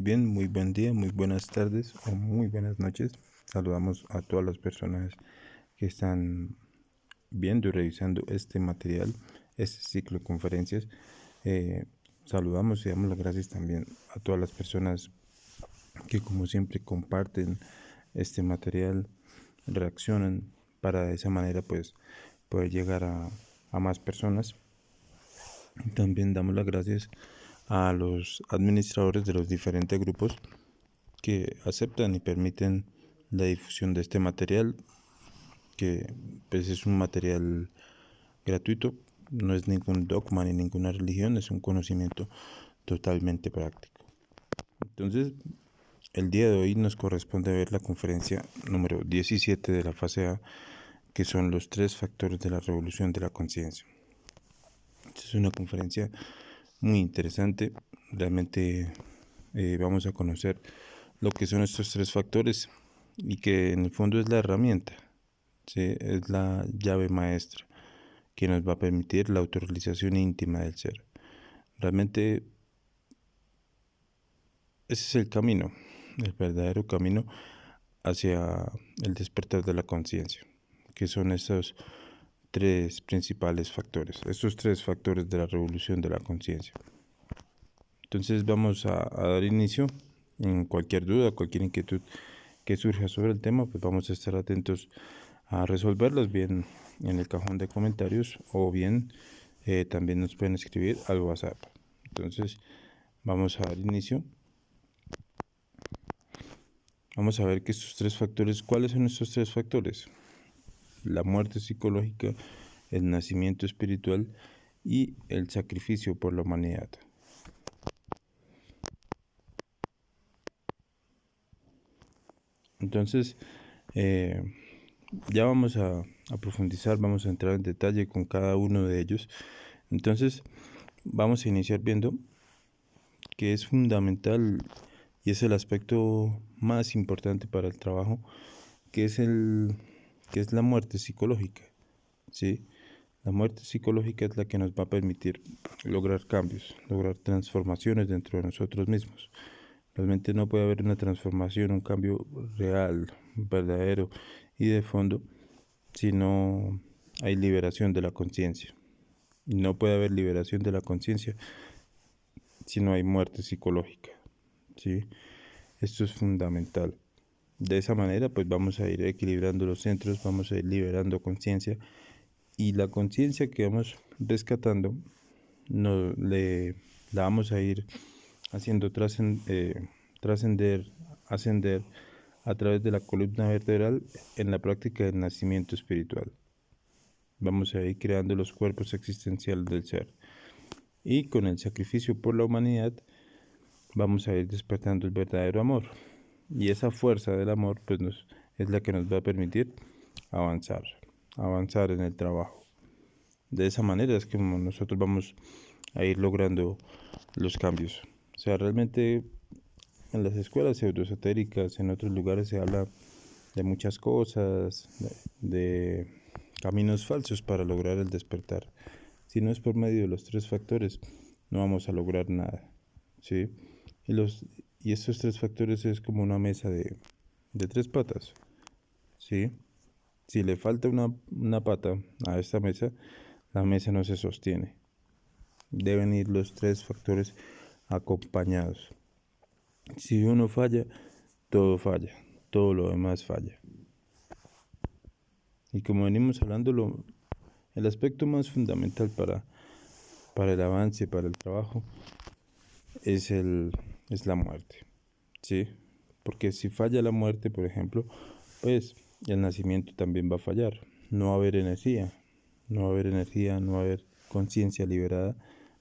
Muy bien, muy buen día, muy buenas tardes o muy buenas noches. Saludamos a todas las personas que están viendo y revisando este material, este ciclo de conferencias. Eh, Saludamos y damos las gracias también a todas las personas que, como siempre, comparten este material, reaccionan para de esa manera pues poder llegar a más personas. También damos las gracias a los administradores de los diferentes grupos que aceptan y permiten la difusión de este material, que pues es un material gratuito, no es ningún dogma ni ninguna religión, es un conocimiento totalmente práctico. Entonces, el día de hoy nos corresponde ver la conferencia número 17 de la fase A, que son los 3 factores de la revolución de la conciencia. Esta es una conferencia muy interesante, realmente vamos a conocer lo que son estos 3 factores y que en el fondo es la herramienta, ¿sí? Es la llave maestra que nos va a permitir la autorrealización íntima del ser. Realmente ese es el camino, el verdadero camino hacia el despertar de la conciencia, que son estos 3 principales factores, estos 3 factores de la revolución de la conciencia. Entonces vamos a dar inicio. En cualquier duda, cualquier inquietud que surja sobre el tema, pues vamos a estar atentos a resolverlos, bien en el cajón de comentarios o bien también nos pueden escribir al WhatsApp. Entonces vamos a dar inicio. Vamos a ver que estos 3 factores, ¿cuáles son estos 3 factores? La muerte psicológica, el nacimiento espiritual y el sacrificio por la humanidad. Entonces, ya vamos a profundizar, vamos a entrar en detalle con cada uno de ellos. Entonces, vamos a iniciar viendo que es fundamental y es el aspecto más importante para el trabajo, que es la muerte psicológica, ¿sí? La muerte psicológica es la que nos va a permitir lograr cambios, lograr transformaciones dentro de nosotros mismos. Realmente no puede haber una transformación, un cambio real, verdadero y de fondo si no hay liberación de la conciencia. No puede haber liberación de la conciencia si no hay muerte psicológica, ¿sí? Esto es fundamental. De esa manera, pues vamos a ir equilibrando los centros, vamos a ir liberando conciencia y la conciencia que vamos rescatando la vamos a ir haciendo trascender, ascender a través de la columna vertebral en la práctica del nacimiento espiritual. Vamos a ir creando los cuerpos existenciales del ser. Y con el sacrificio por la humanidad vamos a ir despertando el verdadero amor. Y esa fuerza del amor pues es la que nos va a permitir avanzar en el trabajo. De esa manera es como nosotros vamos a ir logrando los cambios. O sea, realmente en las escuelas pseudoesotéricas, en otros lugares se habla de muchas cosas, de caminos falsos para lograr el despertar. Si no es por medio de los 3 factores, no vamos a lograr nada, ¿sí? Y estos 3 factores es como una mesa de 3 patas, ¿sí? Si le falta una pata a esta mesa, la mesa no se sostiene. Deben ir los 3 factores acompañados. Si uno falla, todo lo demás falla. Y como venimos hablando, el aspecto más fundamental para el avance, para el trabajo, es la muerte, ¿sí? Porque si falla la muerte, por ejemplo, pues el nacimiento también va a fallar. No va a haber energía, no va a haber conciencia liberada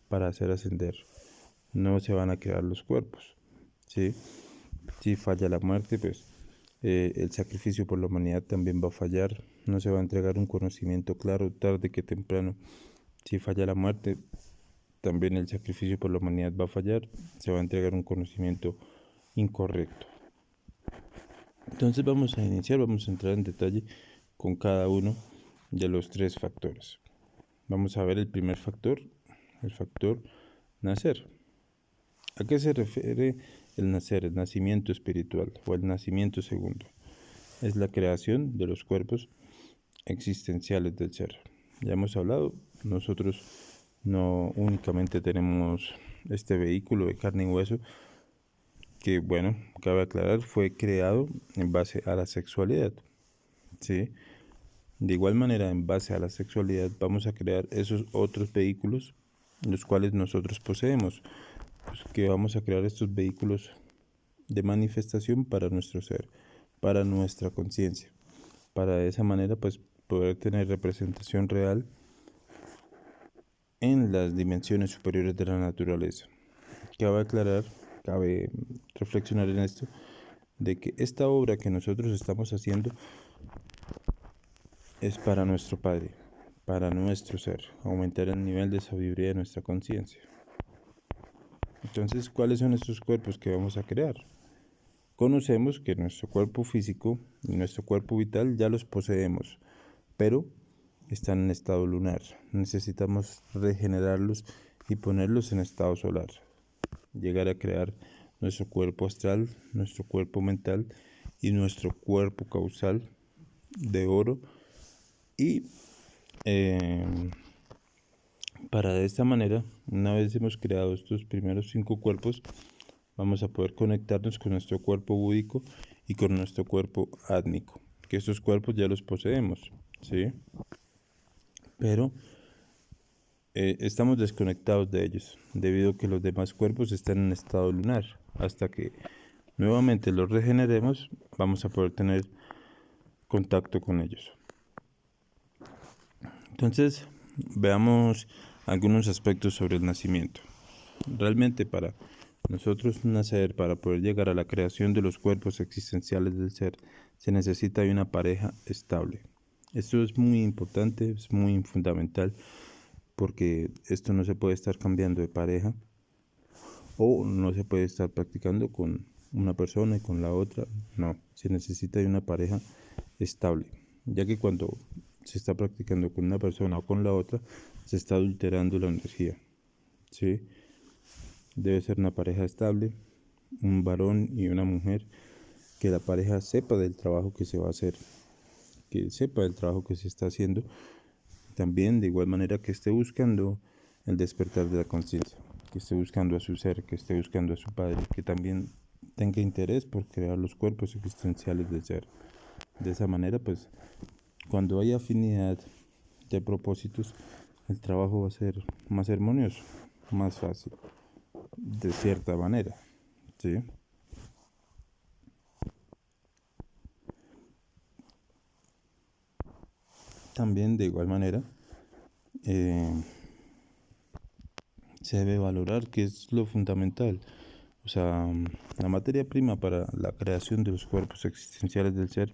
para hacer ascender. No se van a crear los cuerpos, ¿sí? Si falla la muerte, pues el sacrificio por la humanidad también va a fallar. No se va a entregar un conocimiento claro tarde que temprano. Si falla la muerte, también el sacrificio por la humanidad va a fallar. Se va a entregar un conocimiento incorrecto. Entonces vamos a entrar en detalle con cada uno de los 3 factores. Vamos a ver el primer factor, el factor nacer. ¿A qué se refiere el nacer, el nacimiento espiritual o el nacimiento segundo. Es la creación de los cuerpos existenciales del ser. Ya hemos hablado, nosotros no únicamente tenemos este vehículo de carne y hueso, que bueno, cabe aclarar, fue creado en base a la sexualidad, ¿sí? De igual manera, en base a la sexualidad, vamos a crear esos otros vehículos, los cuales nosotros poseemos, pues que vamos a crear estos vehículos de manifestación para nuestro ser, para nuestra conciencia, para de esa manera pues poder tener representación real en las dimensiones superiores de la naturaleza. Cabe aclarar, cabe reflexionar en esto, de que esta obra que nosotros estamos haciendo es para nuestro Padre, para nuestro ser, aumentar el nivel de sabiduría de nuestra conciencia. Entonces, ¿cuáles son estos cuerpos que vamos a crear? Conocemos que nuestro cuerpo físico y nuestro cuerpo vital ya los poseemos, pero están en estado lunar. Necesitamos regenerarlos y ponerlos en estado solar. Llegar a crear nuestro cuerpo astral, nuestro cuerpo mental y nuestro cuerpo causal de oro. Y para de esta manera, una vez hemos creado estos primeros 5 cuerpos, vamos a poder conectarnos con nuestro cuerpo búdico y con nuestro cuerpo átmico, que estos cuerpos ya los poseemos, ¿sí? Pero estamos desconectados de ellos, debido a que los demás cuerpos están en estado lunar. Hasta que nuevamente los regeneremos, vamos a poder tener contacto con ellos. Entonces, veamos algunos aspectos sobre el nacimiento. Realmente para nosotros nacer, para poder llegar a la creación de los cuerpos existenciales del ser, se necesita de una pareja estable. Esto es muy importante, es muy fundamental, porque esto no se puede estar cambiando de pareja o no se puede estar practicando con una persona y con la otra. No, se necesita de una pareja estable, ya que cuando se está practicando con una persona o con la otra, se está adulterando la energía, ¿sí? Debe ser una pareja estable, un varón y una mujer, que la pareja sepa del trabajo que se va a hacer, que sepa del trabajo que se está haciendo, también de igual manera que esté buscando el despertar de la conciencia, que esté buscando a su ser, que esté buscando a su padre, que también tenga interés por crear los cuerpos existenciales del ser. De esa manera, pues, cuando hay afinidad de propósitos, el trabajo va a ser más armonioso, más fácil, de cierta manera, ¿sí? También de igual manera se debe valorar que es lo fundamental. O sea, la materia prima para la creación de los cuerpos existenciales del ser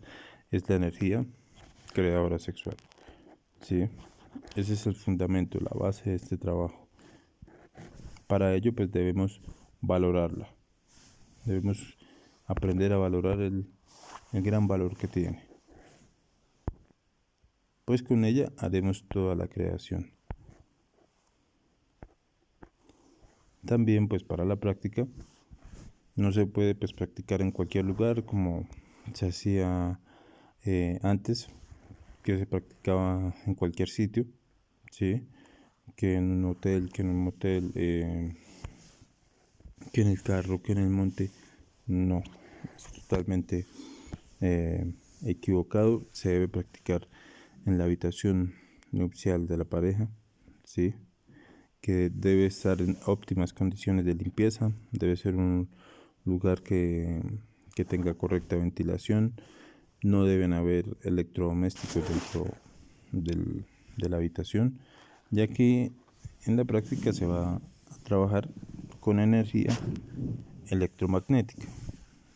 es la energía creadora sexual, ¿sí? Ese es el fundamento, la base de este trabajo. Para ello, pues debemos valorarla. Debemos aprender a valorar el gran valor que tiene. Pues con ella haremos toda la creación. También, pues para la práctica, no se puede pues practicar en cualquier lugar como se hacía antes, que se practicaba en cualquier sitio, ¿sí? Que en un hotel, que en un motel, que en el carro, que en el monte. No, es totalmente equivocado. Se debe practicar en la habitación nupcial de la pareja, ¿sí? Que debe estar en óptimas condiciones de limpieza, debe ser un lugar que tenga correcta ventilación, no deben haber electrodomésticos dentro de la habitación, ya que en la práctica se va a trabajar con energía electromagnética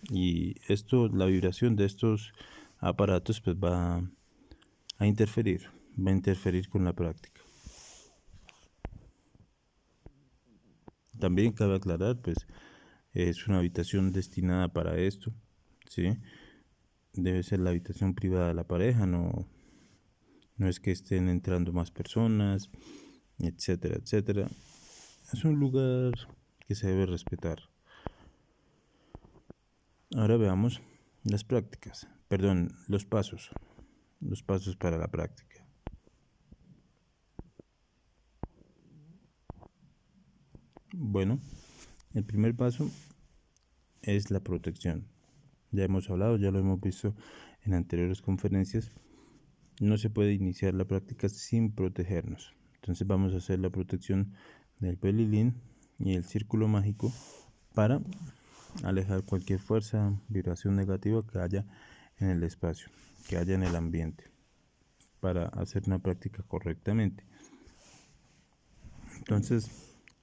y esto, la vibración de estos aparatos pues va a interferir con la práctica. También cabe aclarar, pues, es una habitación destinada para esto, ¿sí? Debe ser la habitación privada de la pareja, no es que estén entrando más personas, etcétera, etcétera. Es un lugar que se debe respetar. Ahora veamos las prácticas, perdón, los pasos para la práctica. Bueno, el primer paso es la protección. Ya hemos hablado, ya lo hemos visto en anteriores conferencias. No se puede iniciar la práctica sin protegernos. Entonces vamos a hacer la protección del pelilín y el círculo mágico para alejar cualquier fuerza, vibración negativa que haya en el espacio, que haya en el ambiente, para hacer una práctica correctamente. Entonces,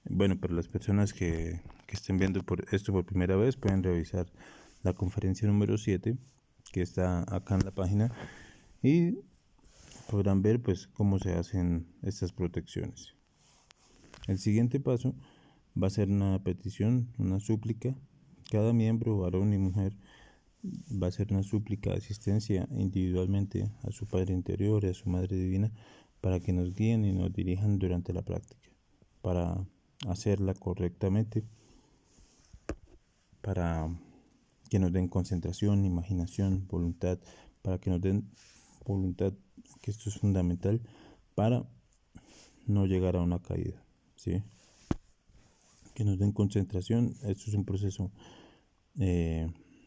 bueno, para las personas que estén viendo esto por primera vez, pueden revisar la conferencia número 7, que está acá en la página, y podrán ver pues cómo se hacen estas protecciones. El siguiente paso va a ser una petición, una súplica. Cada miembro, varón y mujer, va a hacer una súplica de asistencia individualmente a su Padre Interior y a su Madre Divina para que nos guíen y nos dirijan durante la práctica, para hacerla correctamente, para que nos den concentración, imaginación, voluntad, para que nos den voluntad, que esto es fundamental para no llegar a una caída, ¿sí? Que nos den concentración. Esto es un proceso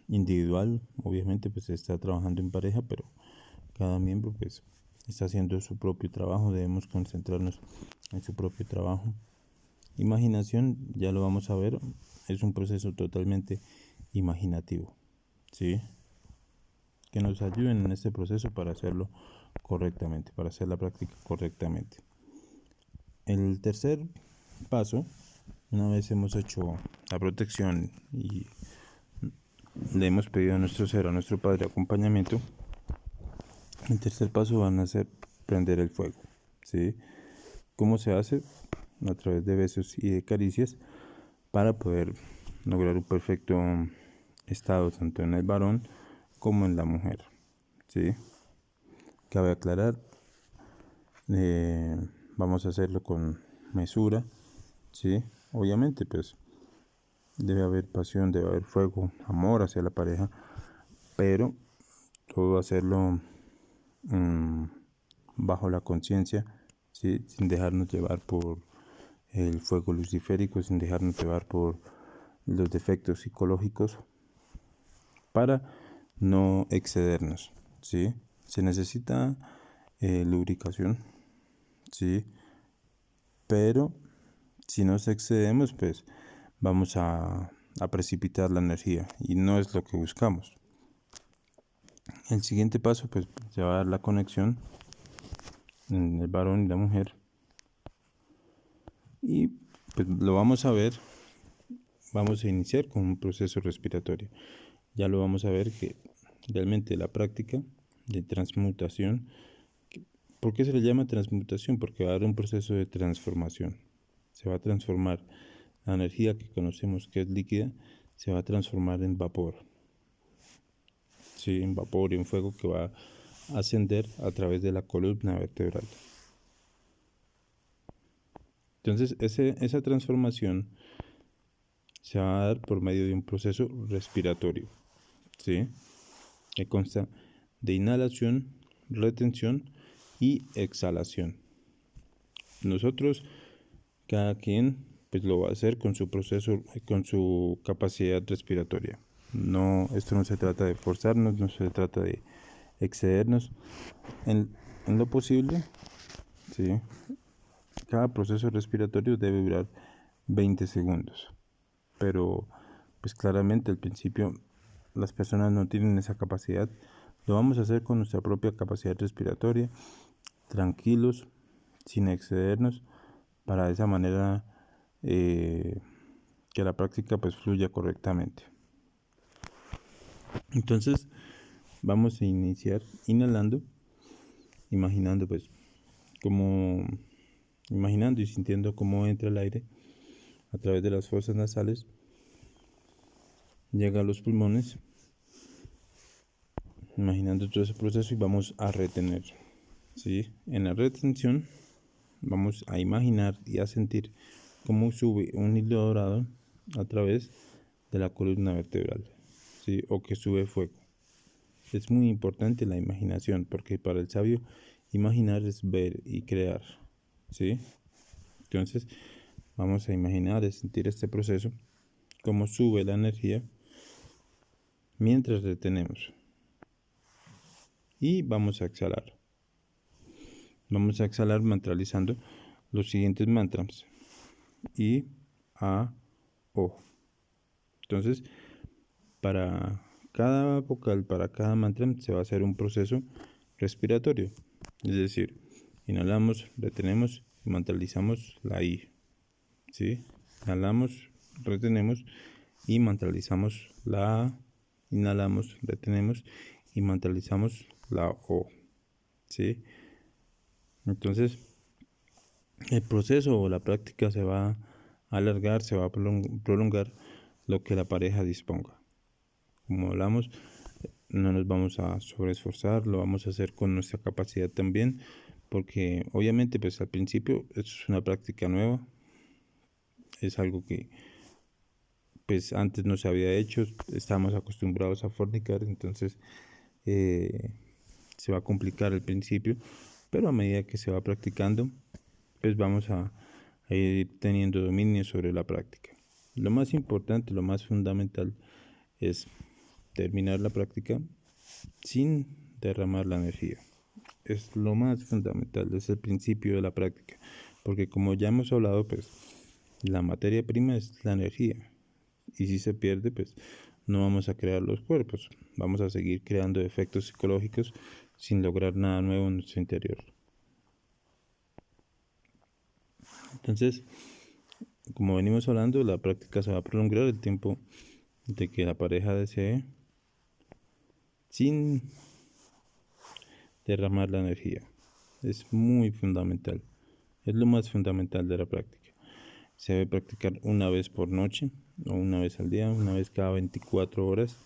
individual, obviamente pues se está trabajando en pareja, pero cada miembro pues está haciendo su propio trabajo, debemos concentrarnos en su propio trabajo. Imaginación, ya lo vamos a ver, es un proceso totalmente imaginativo, ¿sí? Que nos ayuden en este proceso para hacerlo correctamente, para hacer la práctica correctamente. El tercer paso, una vez hemos hecho la protección y le hemos pedido a nuestro ser, a nuestro Padre, acompañamiento, el tercer paso van a ser prender el fuego, ¿sí? ¿Cómo se hace? A través de besos y de caricias para poder lograr un perfecto estado tanto en el varón como en la mujer, ¿sí? Cabe aclarar, vamos a hacerlo con mesura, ¿sí? Obviamente, pues debe haber pasión, debe haber fuego, amor hacia la pareja, pero todo hacerlo bajo la conciencia, ¿sí? Sin dejarnos llevar por el fuego luciférico, sin dejarnos llevar por los defectos psicológicos, para no excedernos, ¿sí? Se necesita lubricación, ¿sí? Pero si nos excedemos, pues vamos a precipitar la energía y no es lo que buscamos. El siguiente paso, pues se va a dar la conexión en el varón y la mujer. Y pues lo vamos a ver, vamos a iniciar con un proceso respiratorio. Ya lo vamos a ver que realmente la práctica de transmutación, ¿por qué se le llama transmutación? Porque va a haber un proceso de transformación. Se va a transformar la energía que conocemos que es líquida, se va a transformar en vapor. Sí, en vapor y en fuego que va a ascender a través de la columna vertebral. Entonces, esa transformación se va a dar por medio de un proceso respiratorio, ¿sí? Que consta de inhalación, retención y exhalación. Nosotros, cada quien, pues lo va a hacer con su proceso, con su capacidad respiratoria. No, esto no se trata de forzarnos, no se trata de excedernos en lo posible, ¿sí? Cada proceso respiratorio debe durar 20 segundos, pero pues claramente al principio las personas no tienen esa capacidad. Lo vamos a hacer con nuestra propia capacidad respiratoria, tranquilos, sin excedernos, para de esa manera que la práctica pues fluya correctamente. Entonces vamos a iniciar inhalando, imaginando y sintiendo cómo entra el aire a través de las fosas nasales, llega a los pulmones, imaginando todo ese proceso, y vamos a retener, ¿sí? En la retención vamos a imaginar y a sentir cómo sube un hilo dorado a través de la columna vertebral, ¿sí? O que sube fuego. Es muy importante la imaginación, porque para el sabio imaginar es ver y crear, ¿sí? Entonces vamos a imaginar y sentir este proceso, cómo sube la energía mientras retenemos. Y vamos a exhalar. Vamos a exhalar mantralizando los siguientes mantras: I, A, O. Entonces, para cada vocal, para cada mantra, se va a hacer un proceso respiratorio. Es decir, inhalamos, retenemos y mantralizamos la I. ¿Sí? Inhalamos, retenemos y mantralizamos la A. Inhalamos, retenemos y mantralizamos la O. ¿Sí? Entonces, el proceso o la práctica se va a alargar, se va a prolongar lo que la pareja disponga. Como hablamos, no nos vamos a sobreesforzar, lo vamos a hacer con nuestra capacidad también, porque obviamente pues al principio es una práctica nueva, es algo que pues antes no se había hecho, estamos acostumbrados a fornicar, entonces se va a complicar al principio, pero a medida que se va practicando, pues vamos a ir teniendo dominio sobre la práctica. Lo más importante, lo más fundamental es terminar la práctica sin derramar la energía. Es lo más fundamental, es el principio de la práctica, porque como ya hemos hablado, pues la materia prima es la energía, y si se pierde, pues no vamos a crear los cuerpos, vamos a seguir creando efectos psicológicos sin lograr nada nuevo en nuestro interior. Entonces, como venimos hablando, la práctica se va a prolongar el tiempo de que la pareja desee sin derramar la energía. Es muy fundamental, es lo más fundamental de la práctica. Se debe practicar una vez por noche o una vez al día, una vez cada 24 horas,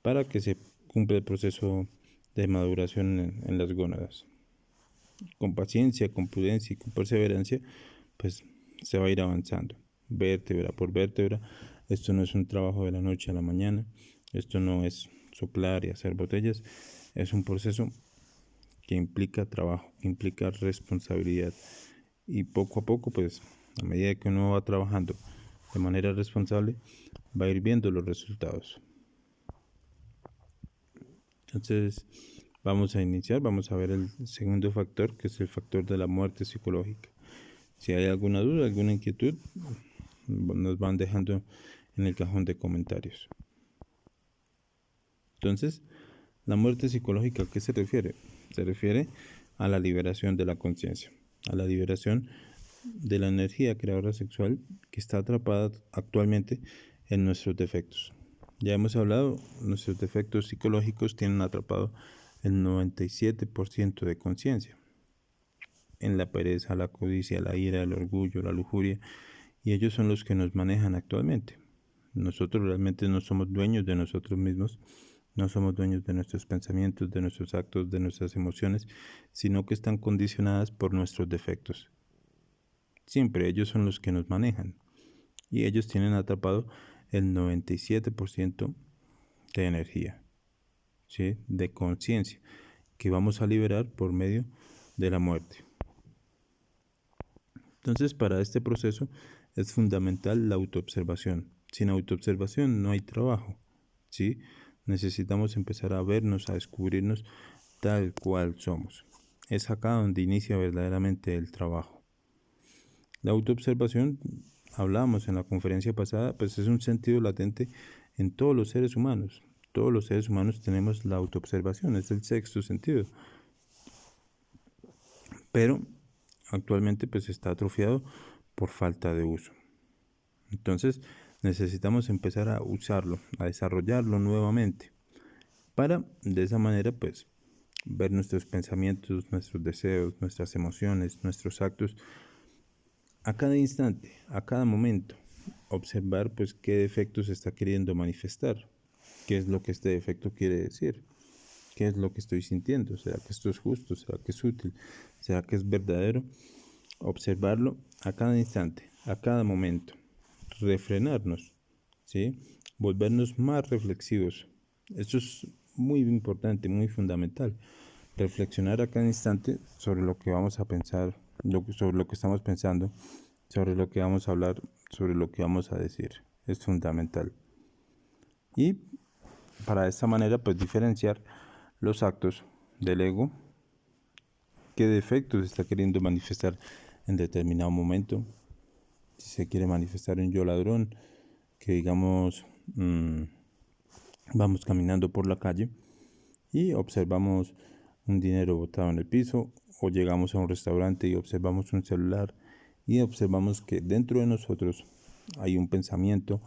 para que se cumpla el proceso de maduración en las gónadas. Con paciencia, con prudencia y con perseverancia, pues se va a ir avanzando, vértebra por vértebra. Esto no es un trabajo de la noche a la mañana, esto no es soplar y hacer botellas, es un proceso que implica trabajo, que implica responsabilidad, y poco a poco, pues a medida que uno va trabajando de manera responsable, va a ir viendo los resultados. Entonces vamos a iniciar, vamos a ver el segundo factor, que es el factor de la muerte psicológica. Si hay alguna duda, alguna inquietud, nos van dejando en el cajón de comentarios. Entonces, la muerte psicológica, ¿a qué se refiere? Se refiere a la liberación de la conciencia, a la liberación de la energía creadora sexual que está atrapada actualmente en nuestros defectos. Ya hemos hablado, nuestros defectos psicológicos tienen atrapado el 97% de conciencia en la pereza, la codicia, la ira, el orgullo, la lujuria, y ellos son los que nos manejan actualmente. Nosotros realmente no somos dueños de nosotros mismos, no somos dueños de nuestros pensamientos, de nuestros actos, de nuestras emociones, sino que están condicionadas por nuestros defectos. Siempre ellos son los que nos manejan, y ellos tienen atrapado el 97% de energía, ¿sí? De conciencia, que vamos a liberar por medio de la muerte. Entonces, para este proceso es fundamental la autoobservación. Sin autoobservación no hay trabajo, ¿sí? Necesitamos empezar a vernos, a descubrirnos tal cual somos. Es acá donde inicia verdaderamente el trabajo. La autoobservación, hablamos en la conferencia pasada, pues es un sentido latente en todos los seres humanos. Todos los seres humanos tenemos la autoobservación, es el sexto sentido. Pero actualmente pues está atrofiado por falta de uso. Entonces necesitamos empezar a usarlo, a desarrollarlo nuevamente, para de esa manera pues ver nuestros pensamientos, nuestros deseos, nuestras emociones, nuestros actos a cada instante, a cada momento. Observar pues qué defectos está queriendo manifestar, qué es lo que este defecto quiere decir, qué es lo que estoy sintiendo, será que esto es justo, será que es útil, será que es verdadero. Observarlo a cada instante, a cada momento, refrenarnos, ¿sí? volvernos más reflexivos. Esto es muy importante, muy fundamental. Reflexionar a cada instante sobre lo que vamos a pensar, sobre lo que estamos pensando, sobre lo que vamos a hablar, sobre lo que vamos a decir. Es fundamental. Y para de esta manera, pues diferenciar los actos del ego, qué defectos está queriendo manifestar en determinado momento. Si se quiere manifestar un yo ladrón, que digamos, vamos caminando por la calle y observamos un dinero botado en el piso, o llegamos a un restaurante y observamos un celular y observamos que dentro de nosotros hay un pensamiento,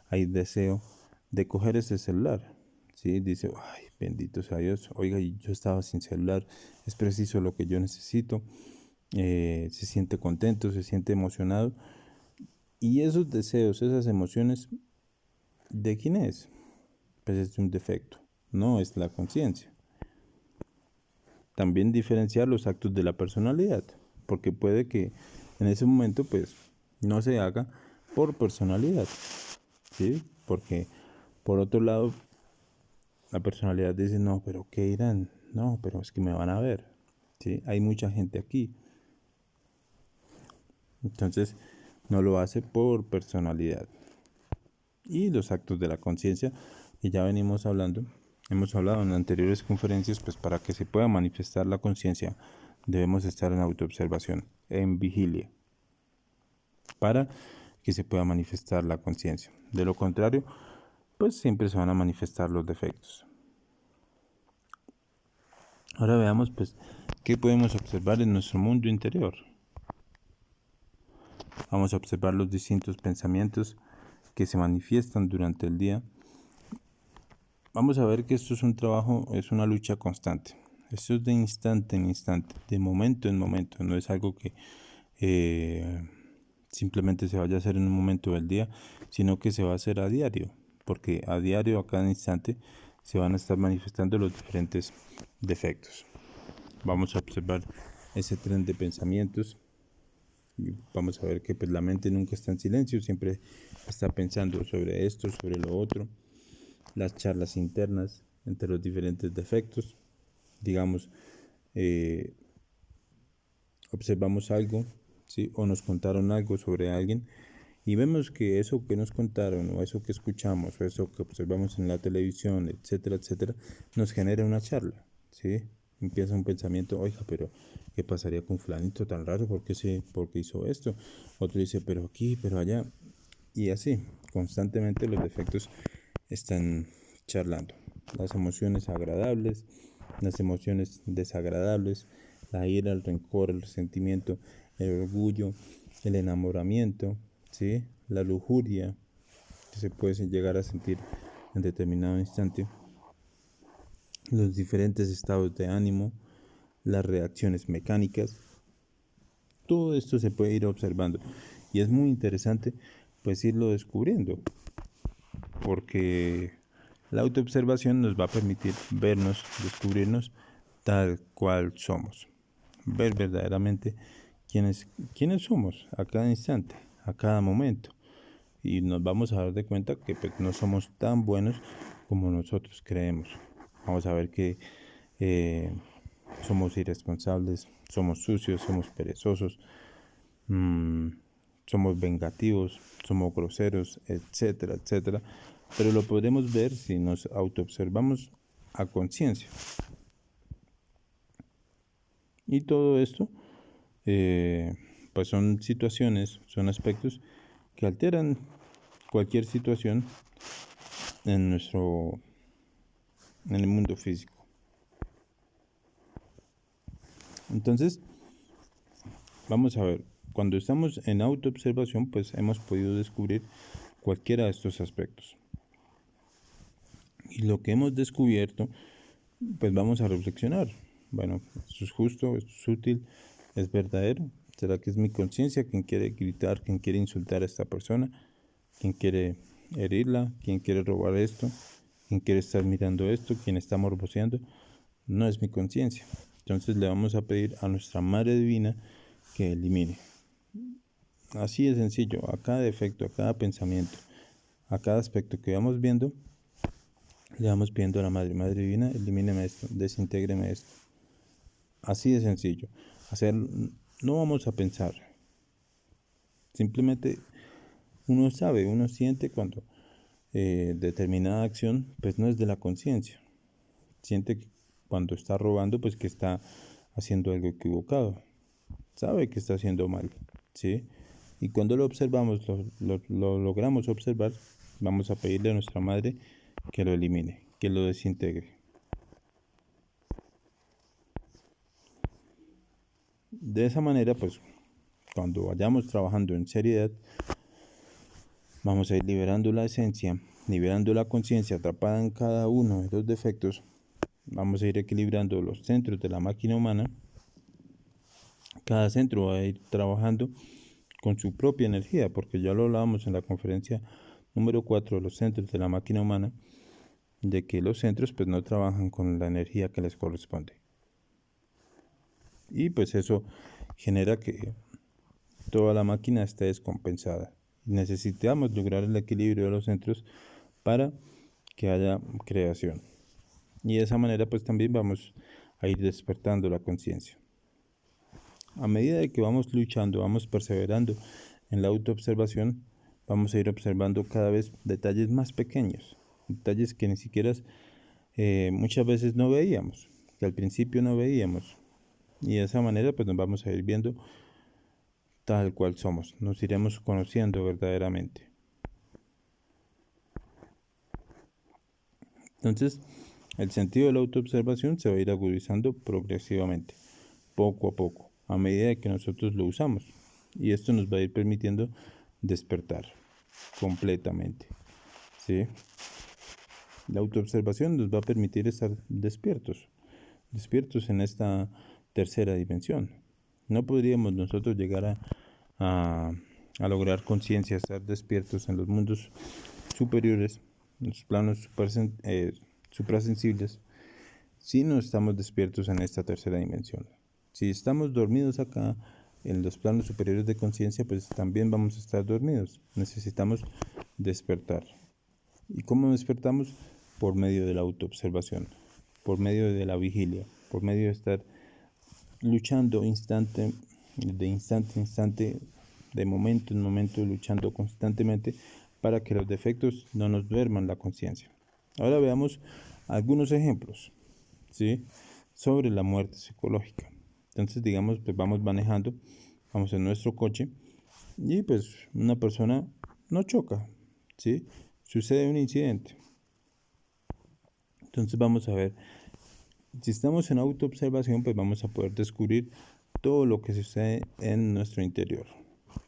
hay deseo de coger ese celular. ¿Sí? Dice, ay, bendito sea Dios, oiga, yo estaba sin celular, es preciso lo que yo necesito. Se siente contento, se siente emocionado. Y esos deseos, esas emociones, ¿de quién es? Pues es un defecto, no es la conciencia. También diferenciar los actos de la personalidad, porque puede que en ese momento pues no se haga por personalidad, ¿sí? Porque por otro lado la personalidad dice, no, pero ¿qué dirán? No, pero es que me van a ver, ¿sí? Hay mucha gente aquí. Entonces no lo hace por personalidad. Y los actos de la conciencia, que ya venimos hablando, hemos hablado en anteriores conferencias, pues para que se pueda manifestar la conciencia debemos estar en autoobservación, en vigilia, para que se pueda manifestar la conciencia. De lo contrario, pues siempre se van a manifestar los defectos. Ahora veamos pues qué podemos observar en nuestro mundo interior. Vamos a observar los distintos pensamientos que se manifiestan durante el día. Vamos a ver que esto es un trabajo, es una lucha constante. Esto es de instante en instante, de momento en momento. No es algo que simplemente se vaya a hacer en un momento del día, sino que se va a hacer a diario, porque a diario, a cada instante, se van a estar manifestando los diferentes defectos. Vamos a observar ese tren de pensamientos. Y vamos a ver que pues, la mente nunca está en silencio, siempre está pensando sobre esto, sobre lo otro. Las charlas internas entre los diferentes defectos. Digamos, observamos algo, ¿sí? O nos contaron algo sobre alguien y vemos que eso que nos contaron o eso que escuchamos o eso que observamos en la televisión, etcétera, etcétera, nos genera una charla, ¿sí? Empieza un pensamiento, oiga, pero ¿qué pasaría con fulanito tan raro? ¿Por qué hizo esto? Otro dice, pero aquí, pero allá. Y así, constantemente los defectos están charlando. Las emociones agradables, las emociones desagradables, la ira, el rencor, el resentimiento, el orgullo, el enamoramiento, ¿sí? La lujuria que se puede llegar a sentir en determinado instante, los diferentes estados de ánimo, las reacciones mecánicas. Todo esto se puede ir observando y es muy interesante pues irlo descubriendo, porque la autoobservación nos va a permitir vernos, descubrirnos tal cual somos, ver verdaderamente quiénes somos a cada instante, a cada momento, y nos vamos a dar de cuenta que pues, no somos tan buenos como nosotros creemos. Vamos a ver que somos irresponsables, somos sucios, somos perezosos, somos vengativos, somos groseros, etcétera, etcétera. Pero lo podremos ver si nos autoobservamos a conciencia. Y todo esto, pues son situaciones, son aspectos que alteran cualquier situación en en el mundo físico. Entonces, vamos a ver, cuando estamos en autoobservación, pues hemos podido descubrir cualquiera de estos aspectos. Y lo que hemos descubierto, pues vamos a reflexionar. Bueno, esto es justo, esto es útil, es verdadero. ¿Será que es mi conciencia quien quiere gritar, quien quiere insultar a esta persona, quien quiere herirla, quien quiere robar esto, quien quiere estar mirando esto, quien está morboseando? No es mi conciencia. Entonces le vamos a pedir a nuestra Madre Divina que elimine. Así de sencillo, a cada defecto, a cada pensamiento, a cada aspecto que vamos viendo, le vamos pidiendo a la Madre, Madre Divina, elimíneme esto, desintégreme esto. Así de sencillo. No vamos a pensar. Simplemente uno sabe, uno siente cuando determinada acción pues no es de la conciencia. Siente que cuando está robando pues que está haciendo algo equivocado. Sabe que está haciendo mal, ¿sí? Y cuando lo observamos, lo logramos observar, vamos a pedirle a nuestra Madre que lo elimine, que lo desintegre. De esa manera, pues, cuando vayamos trabajando en seriedad, vamos a ir liberando la esencia, liberando la conciencia atrapada en cada uno de los defectos. Vamos a ir equilibrando los centros de la máquina humana. Cada centro va a ir trabajando con su propia energía, porque ya lo hablábamos en la conferencia número 4 de los centros de la máquina humana, de que los centros pues no trabajan con la energía que les corresponde. Y pues eso genera que toda la máquina esté descompensada. Necesitamos lograr el equilibrio de los centros para que haya creación. Y de esa manera pues también vamos a ir despertando la conciencia. A medida de que vamos luchando, vamos perseverando en la autoobservación, vamos a ir observando cada vez detalles más pequeños, detalles que ni siquiera muchas veces no veíamos, que al principio no veíamos. Y de esa manera pues nos vamos a ir viendo tal cual somos, nos iremos conociendo verdaderamente. Entonces, el sentido de la autoobservación se va a ir agudizando progresivamente, poco a poco, a medida que nosotros lo usamos. Y esto nos va a ir permitiendo despertar completamente, ¿sí? La autoobservación nos va a permitir estar despiertos en esta tercera dimensión. No podríamos nosotros llegar a lograr conciencia, estar despiertos en los mundos superiores, en los planos suprasensibles, si no estamos despiertos en esta tercera dimensión. Si estamos dormidos acá, en los planos superiores de conciencia, pues también vamos a estar dormidos. Necesitamos despertar. ¿Y cómo despertamos? Por medio de la autoobservación, por medio de la vigilia, por medio de estar luchando de instante a instante, de momento en momento, luchando constantemente para que los defectos no nos duerman la conciencia. Ahora veamos algunos ejemplos, ¿sí?, sobre la muerte psicológica. Entonces, digamos, pues vamos manejando, vamos en nuestro coche y pues una persona no choca, ¿sí? Sucede un incidente. Entonces vamos a ver, si estamos en autoobservación, pues vamos a poder descubrir todo lo que sucede en nuestro interior,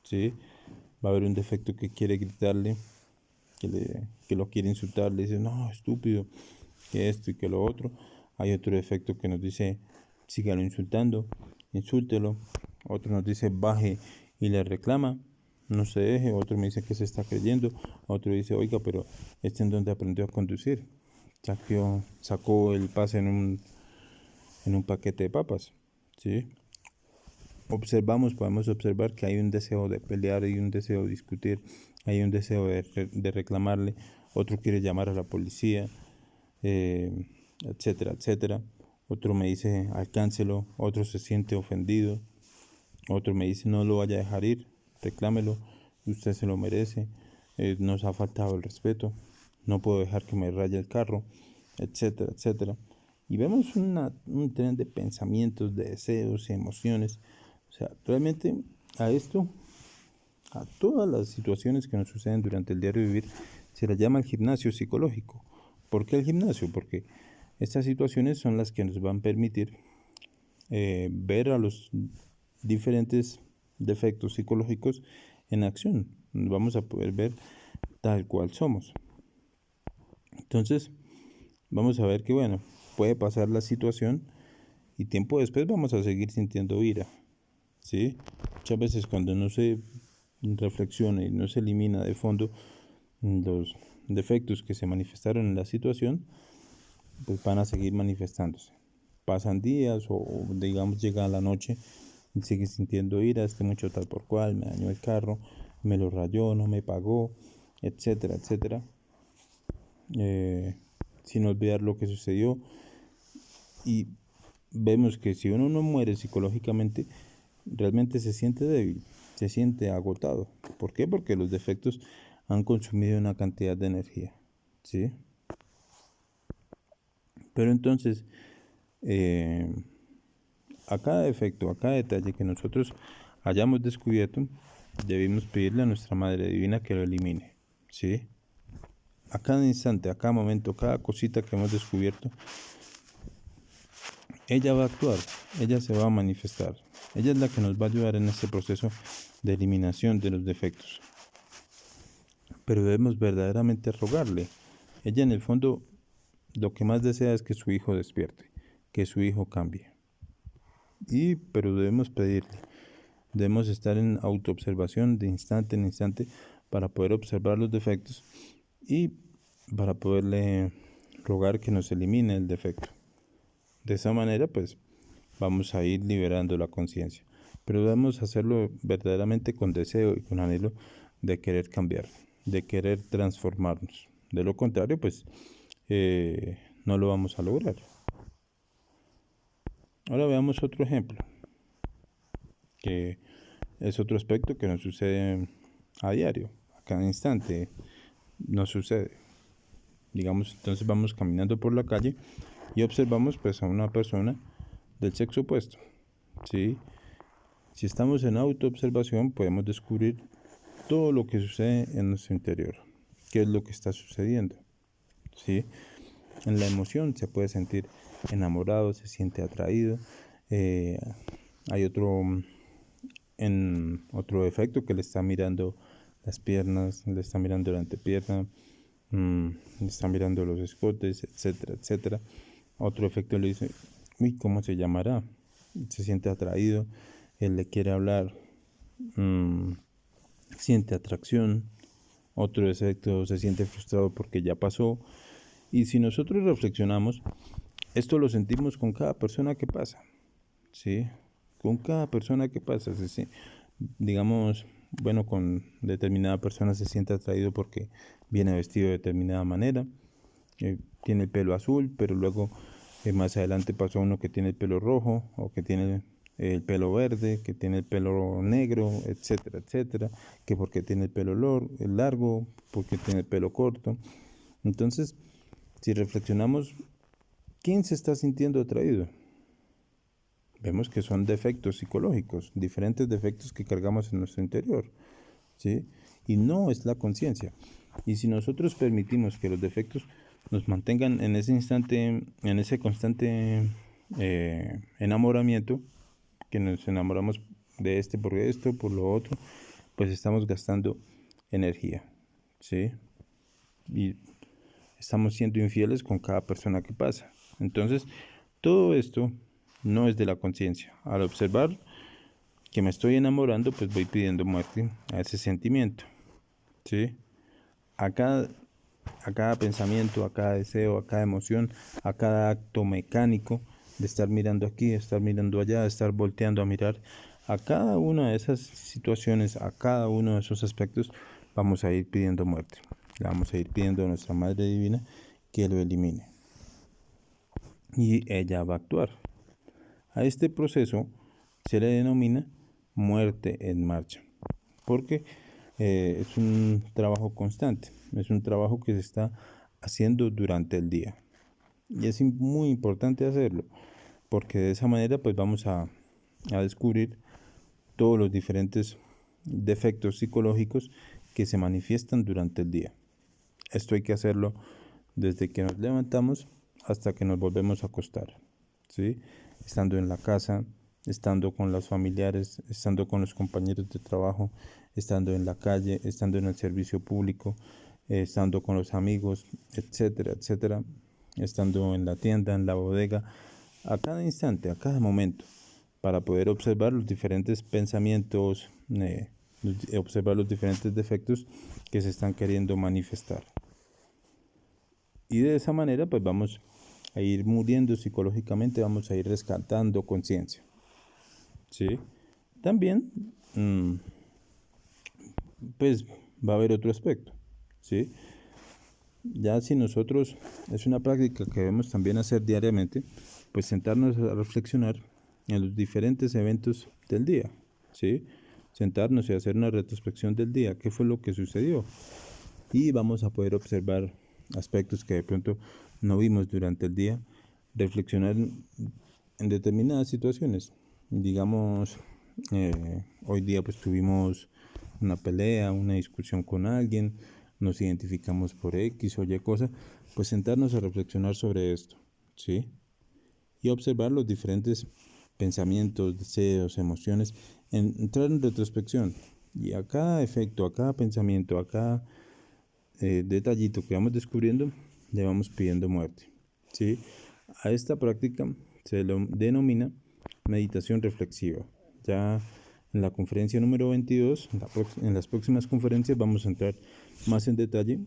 ¿sí? Va a haber un defecto que quiere gritarle, que lo quiere insultar, le dice, no, estúpido, que esto y que lo otro. Hay otro defecto que nos dice, sígalo insultando, insúltelo. Otro nos dice, baje y le reclama, no se deje. Otro me dice que se está creyendo. Otro dice, oiga, pero este en donde aprendió a conducir. Sacó el pase en un paquete de papas, ¿sí? Podemos observar que hay un deseo de pelear, hay un deseo de discutir, hay un deseo de reclamarle. Otro quiere llamar a la policía, etcétera, etcétera. Otro me dice, alcáncelo. Otro se siente ofendido. Otro me dice, no lo vaya a dejar ir, reclámelo, usted se lo merece, nos ha faltado el respeto, no puedo dejar que me raye el carro, etcétera, etcétera. Y vemos un tren de pensamientos, de deseos y emociones. O sea, realmente a todas las situaciones que nos suceden durante el diario vivir, se las llama el gimnasio psicológico. ¿Por qué el gimnasio? Porque estas situaciones son las que nos van a permitir ver a los diferentes defectos psicológicos en acción. Vamos a poder ver tal cual somos. Entonces, vamos a ver que, bueno, puede pasar la situación y tiempo después vamos a seguir sintiendo ira, ¿sí? Muchas veces cuando no se reflexiona y no se elimina de fondo los defectos que se manifestaron en la situación, pues van a seguir manifestándose. Pasan días o digamos llega la noche y sigue sintiendo ira, este muchacho tal por cual, me dañó el carro, me lo rayó, no me pagó, etcétera, etcétera, sin olvidar lo que sucedió. Y vemos que si uno no muere psicológicamente, realmente se siente débil, se siente agotado. ¿Por qué? Porque los defectos han consumido una cantidad de energía, ¿sí? Pero entonces, eh, a cada defecto, a cada detalle que nosotros hayamos descubierto, debemos pedirle a nuestra Madre Divina que lo elimine, ¿sí? A cada instante, a cada momento, cada cosita que hemos descubierto, ella va a actuar, ella se va a manifestar. Ella es la que nos va a ayudar en este proceso de eliminación de los defectos. Pero debemos verdaderamente rogarle. Ella en el fondo lo que más desea es que su hijo despierte, que su hijo cambie. Pero debemos pedirle, debemos estar en autoobservación de instante en instante para poder observar los defectos y para poderle rogar que nos elimine el defecto. De esa manera, pues, vamos a ir liberando la conciencia. Pero debemos hacerlo verdaderamente con deseo y con anhelo de querer cambiar, de querer transformarnos. De lo contrario, pues, no lo vamos a lograr. Ahora veamos otro ejemplo, que es otro aspecto que nos sucede a diario, a cada instante nos sucede. Digamos, entonces vamos caminando por la calle y observamos pues a una persona del sexo opuesto, ¿sí? Si estamos en autoobservación podemos descubrir todo lo que sucede en nuestro interior, qué es lo que está sucediendo, ¿sí? En la emoción se puede sentir enamorado, se siente atraído. Hay otro efecto que le está mirando las piernas, le está mirando la antepierna, le está mirando los escotes, etcétera, etcétera. Otro efecto le dice, uy, ¿cómo se llamará? Se siente atraído, él le quiere hablar, siente atracción. Otro efecto se siente frustrado porque ya pasó. Y si nosotros reflexionamos, esto lo sentimos con cada persona que pasa, ¿sí? Con cada persona que pasa, digamos, bueno, con determinada persona se siente atraído porque viene vestido de determinada manera, tiene el pelo azul, pero luego más adelante pasó uno que tiene el pelo rojo o que tiene el pelo verde, que tiene el pelo negro, etcétera, etcétera, que porque tiene el pelo largo, porque tiene el pelo corto. Entonces, si reflexionamos, ¿quién se está sintiendo atraído? Vemos que son defectos psicológicos, diferentes defectos que cargamos en nuestro interior, ¿sí? Y no es la conciencia. Y si nosotros permitimos que los defectos nos mantengan en ese instante, en ese constante enamoramiento, que nos enamoramos de este por esto, por lo otro, pues estamos gastando energía, ¿sí? Y estamos siendo infieles con cada persona que pasa. Entonces, todo esto no es de la conciencia. Al observar que me estoy enamorando, pues voy pidiendo muerte a ese sentimiento, ¿sí? A cada pensamiento, a cada deseo, a cada emoción, a cada acto mecánico de estar mirando aquí, de estar mirando allá, de estar volteando a mirar, a cada una de esas situaciones, a cada uno de esos aspectos, vamos a ir pidiendo muerte. Le vamos a ir pidiendo a nuestra Madre Divina que lo elimine. Y ella va a actuar. A este proceso se le denomina muerte en marcha, porque es un trabajo constante, es un trabajo que se está haciendo durante el día. Y es muy importante hacerlo, porque de esa manera pues vamos a descubrir todos los diferentes defectos psicológicos que se manifiestan durante el día. Esto hay que hacerlo desde que nos levantamos hasta que nos volvemos a acostar, ¿sí? Estando en la casa, estando con los familiares, estando con los compañeros de trabajo, estando en la calle, estando en el servicio público, estando con los amigos, etcétera, etcétera, estando en la tienda, en la bodega, a cada instante, a cada momento, para poder observar los diferentes pensamientos, observar los diferentes defectos que se están queriendo manifestar. Y de esa manera pues vamos a ir muriendo psicológicamente, vamos a ir rescatando conciencia, ¿sí? También pues va a haber otro aspecto, ¿sí? Ya si nosotros, es una práctica que debemos también hacer diariamente, pues sentarnos a reflexionar en los diferentes eventos del día, ¿sí? Sentarnos y hacer una retrospección del día, qué fue lo que sucedió. Y vamos a poder observar aspectos que de pronto no vimos durante el día, reflexionar en determinadas situaciones. Digamos, hoy día pues tuvimos una pelea, una discusión con alguien, nos identificamos por X o Y cosa, pues sentarnos a reflexionar sobre esto, ¿sí? Y observar los diferentes pensamientos, deseos, emociones, entrar en retrospección. Y a cada efecto, a cada pensamiento, a cada detallito que vamos descubriendo, le vamos pidiendo muerte, ¿sí? A esta práctica se lo denomina meditación reflexiva. Ya en la conferencia número 22, en las próximas conferencias vamos a entrar más en detalle,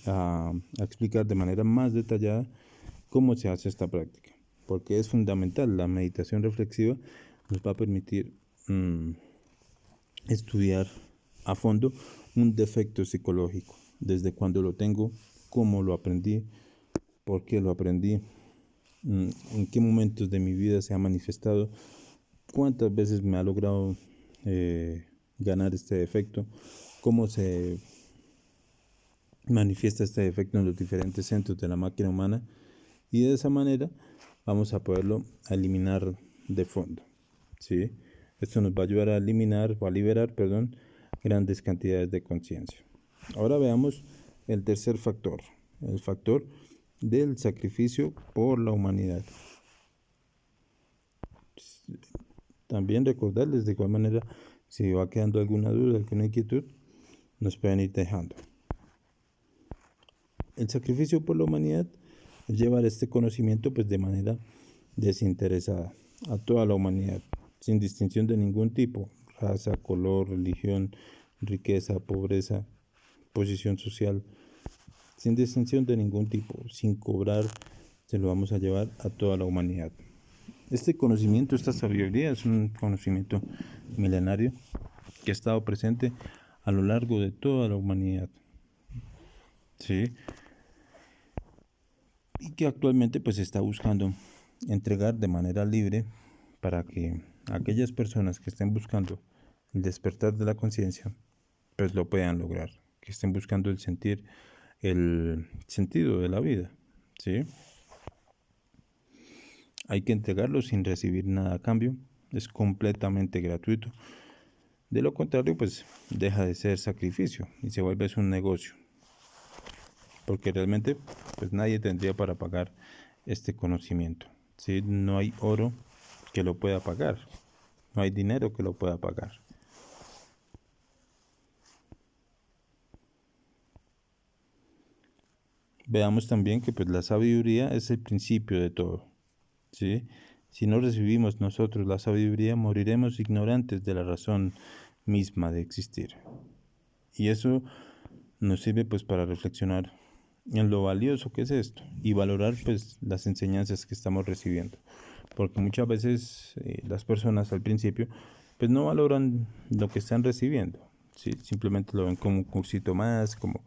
a explicar de manera más detallada cómo se hace esta práctica, porque es fundamental. La meditación reflexiva nos va a permitir estudiar a fondo un defecto psicológico, desde cuándo lo tengo, cómo lo aprendí, por qué lo aprendí, en qué momentos de mi vida se ha manifestado, cuántas veces me ha logrado ganar este defecto, cómo se manifiesta este defecto en los diferentes centros de la máquina humana, y de esa manera vamos a poderlo eliminar de fondo, ¿sí? Esto nos va a ayudar a eliminar o a liberar, perdón, grandes cantidades de conciencia. Ahora veamos el tercer factor, el factor del sacrificio por la humanidad. También recordarles de igual manera, si va quedando alguna duda, alguna inquietud, nos pueden ir dejando. El sacrificio por la humanidad es llevar este conocimiento pues de manera desinteresada a toda la humanidad, sin distinción de ningún tipo, raza, color, religión, riqueza, pobreza, posición social, sin distinción de ningún tipo, sin cobrar, se lo vamos a llevar a toda la humanidad. Este conocimiento, esta sabiduría es un conocimiento milenario que ha estado presente a lo largo de toda la humanidad, ¿sí? Y que actualmente pues se está buscando entregar de manera libre para que aquellas personas que estén buscando el despertar de la conciencia pues lo puedan lograr, que estén buscando el sentido de la vida, ¿sí? Hay que entregarlo sin recibir nada a cambio, es completamente gratuito. De lo contrario, pues deja de ser sacrificio y se vuelve un negocio, porque realmente pues nadie tendría para pagar este conocimiento, ¿sí? No hay oro que lo pueda pagar, no hay dinero que lo pueda pagar. Veamos también que pues la sabiduría es el principio de todo, ¿sí? Si no recibimos nosotros la sabiduría, moriremos ignorantes de la razón misma de existir. Y eso nos sirve pues para reflexionar en lo valioso que es esto y valorar pues las enseñanzas que estamos recibiendo, porque muchas veces las personas al principio pues no valoran lo que están recibiendo, ¿sí? Simplemente lo ven como un cursito más, como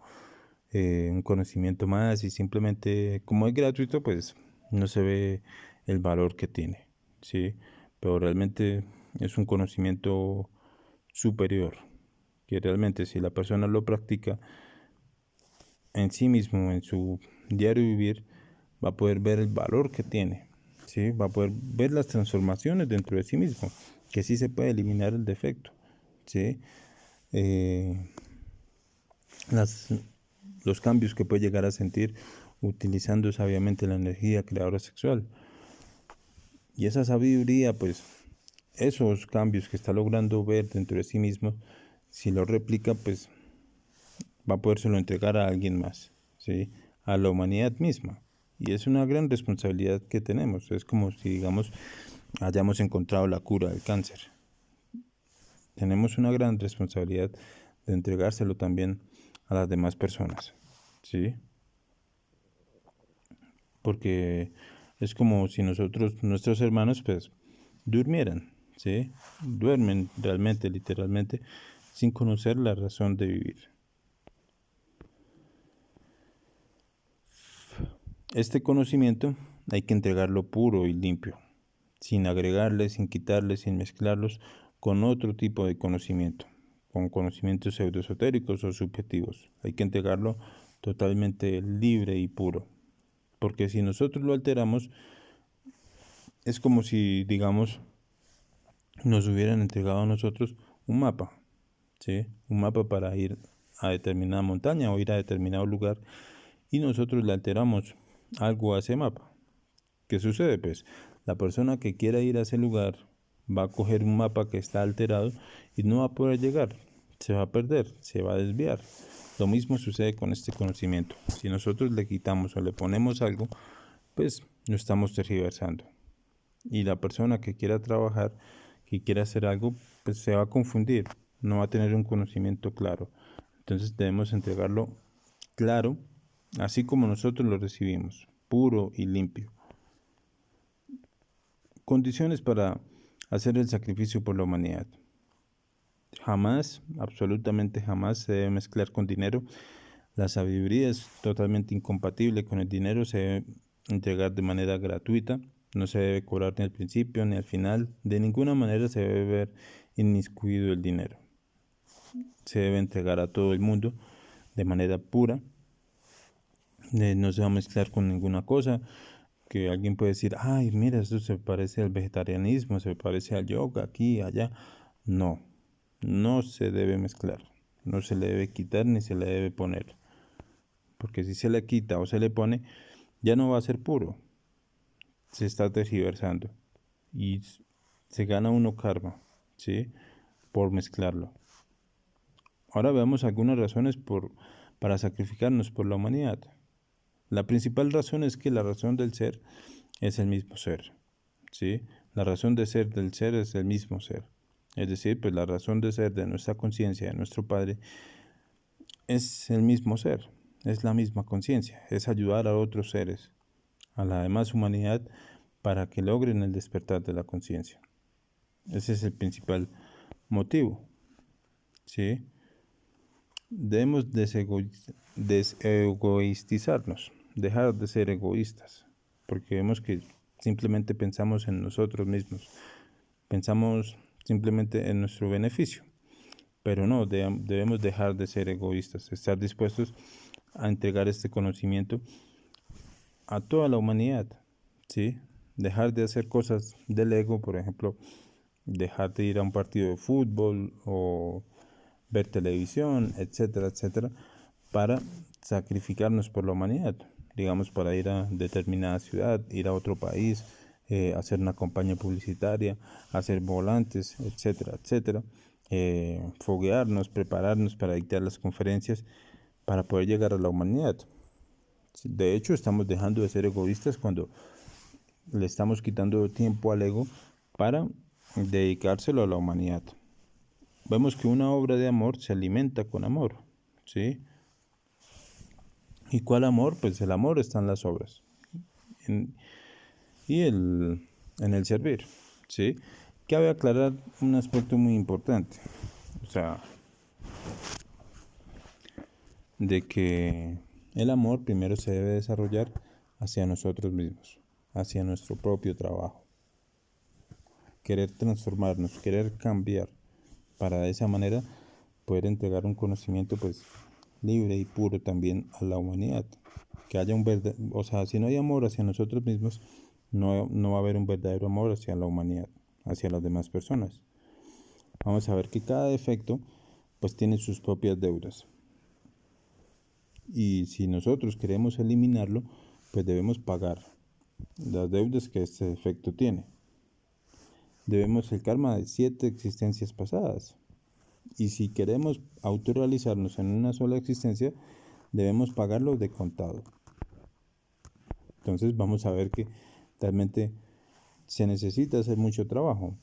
un conocimiento más, y simplemente como es gratuito pues no se ve el valor que tiene, ¿sí? Pero realmente es un conocimiento superior, que realmente si la persona lo practica en sí mismo, en su diario vivir, va a poder ver el valor que tiene, ¿sí? Va a poder ver las transformaciones dentro de sí mismo, que sí se puede eliminar el defecto, ¿sí? Las, los cambios que puede llegar a sentir utilizando sabiamente la energía creadora sexual. Y esa sabiduría, pues, esos cambios que está logrando ver dentro de sí mismo, si lo replica, pues va a podérselo entregar a alguien más, ¿sí? A la humanidad misma. Y es una gran responsabilidad que tenemos. Es como si, digamos, hayamos encontrado la cura del cáncer. Tenemos una gran responsabilidad de entregárselo también a las demás personas, ¿sí? Porque es como si nosotros, nuestros hermanos, pues, durmieran, ¿sí? Duermen realmente, literalmente, sin conocer la razón de vivir. Este conocimiento hay que entregarlo puro y limpio, sin agregarle, sin quitarle, sin mezclarlos con otro tipo de conocimiento, con conocimientos pseudoesotéricos o subjetivos. Hay que entregarlo totalmente libre y puro, porque si nosotros lo alteramos, es como si, digamos, nos hubieran entregado a nosotros un mapa, ¿sí? Un mapa para ir a determinada montaña o ir a determinado lugar y nosotros le alteramos algo a ese mapa. ¿Qué sucede? Pues la persona que quiera ir a ese lugar va a coger un mapa que está alterado y no va a poder llegar, se va a perder, se va a desviar. Lo mismo sucede con este conocimiento. Si nosotros le quitamos o le ponemos algo, pues lo estamos tergiversando. Y la persona que quiera trabajar, que quiera hacer algo, pues se va a confundir, no va a tener un conocimiento claro. Entonces debemos entregarlo claro, así como nosotros lo recibimos, puro y limpio. Condiciones para hacer el sacrificio por la humanidad. Jamás, absolutamente jamás se debe mezclar con dinero. La sabiduría es totalmente incompatible con el dinero, se debe entregar de manera gratuita, no se debe cobrar ni al principio ni al final, de ninguna manera se debe ver inmiscuido el dinero. Se debe entregar a todo el mundo de manera pura, no se va a mezclar con ninguna cosa, que alguien puede decir, ay, mira, esto se parece al vegetarianismo, se parece al yoga, aquí, allá. No, no se debe mezclar, no se le debe quitar ni se le debe poner, porque si se le quita o se le pone, ya no va a ser puro, se está tergiversando y se gana uno karma, ¿sí? Por mezclarlo. Ahora veamos algunas razones para sacrificarnos por la humanidad. La principal razón es que la razón del ser es el mismo ser, ¿sí? La razón de ser del ser es el mismo ser. Es decir, pues la razón de ser de nuestra conciencia, de nuestro Padre, es el mismo ser, es la misma conciencia, es ayudar a otros seres, a la demás humanidad, para que logren el despertar de la conciencia. Ese es el principal motivo, ¿sí? Debemos desegoístizarnos, dejar de ser egoístas, porque vemos que simplemente pensamos en nosotros mismos, pensamos simplemente en nuestro beneficio, pero no, debemos dejar de ser egoístas, estar dispuestos a entregar este conocimiento a toda la humanidad, ¿sí? Dejar de hacer cosas del ego, por ejemplo, dejar de ir a un partido de fútbol o ver televisión, etcétera, etcétera, para sacrificarnos por la humanidad, digamos, para ir a determinada ciudad, ir a otro país, hacer una campaña publicitaria, hacer volantes, etcétera, etcétera, foguearnos, prepararnos para dictar las conferencias, para poder llegar a la humanidad. De hecho, estamos dejando de ser egoístas cuando le estamos quitando tiempo al ego para dedicárselo a la humanidad. Vemos que una obra de amor se alimenta con amor, ¿sí? ¿Y cuál amor? Pues el amor está en las obras y en el servir, ¿sí? Cabe aclarar un aspecto muy importante, o sea, de que el amor primero se debe desarrollar hacia nosotros mismos, hacia nuestro propio trabajo. Querer transformarnos, querer cambiar, para de esa manera poder entregar un conocimiento pues libre y puro también a la humanidad. Que haya un verdadero, o sea, si no hay amor hacia nosotros mismos, no va a haber un verdadero amor hacia la humanidad, hacia las demás personas. Vamos a ver que cada defecto pues tiene sus propias deudas. Y si nosotros queremos eliminarlo, pues debemos pagar las deudas que este defecto tiene. Debemos el karma de 7 existencias pasadas. Y si queremos autorrealizarnos en una sola existencia, debemos pagarlo de contado. Entonces vamos a ver que realmente se necesita hacer mucho trabajo.